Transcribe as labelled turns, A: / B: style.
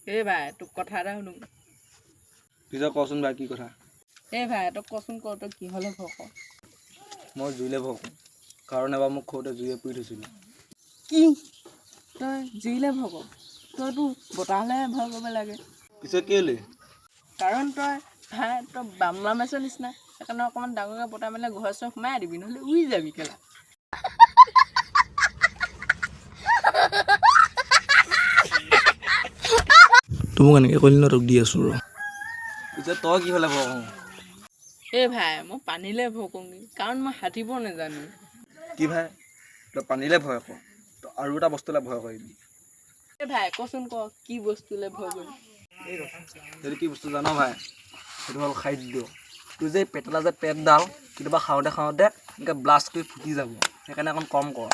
A: এই ভাই তোক কথা এটা শুনো
B: পিছত কচোন ভাই কি কথা
A: এই ভাই তোক কচোন ক তই কি হ'লে ভয় কৰ
B: মই জুইলে ভয় কৰোঁ কাৰণ এবাৰ মোক সৰুতে জুইয়ে পুৰি থৈছিলে
A: কি তই জুইলে ভয় কৰ তইতো বতাহলেহে ভয় কৰিব লাগে
B: পিছত কেলে
A: কাৰণ তই ভাই তই বামলা মাছৰ নিচিনা সেইকাৰণে অকণমান ডাঙৰকৈ বতাহ মাৰিলে ঘৰ চৰ সোমাই দিবি নহ'লে উৰি যাবি কেলা
B: তোক মোক এনেকৈ কৰিলি ন তোক দি আছোঁ ৰ পিছত তই কি হ'লে ভয় কৰোঁ
A: এই ভাই মই পানীলে ভয় কৰোঁ কাৰণ মই সাঁতুৰিব নাজানো
B: কি ভাই তই পানীলে ভয় কৰ তই আৰু এটা বস্তুলৈ ভয় কৰিবি
A: এই ভাই কচোন ক কি বস্তুলে ভয় কৰিম
B: যদি কি বস্তু জান ভাই সেইটো হ'ল খাদ্য তোৰ যে পেটলা যে পেটডাল কেতিয়াবা খাওঁতে এনেকৈ ব্লাষ্ট কৰি ফুটি যাব সেইকাৰণে অকণ কম কৰ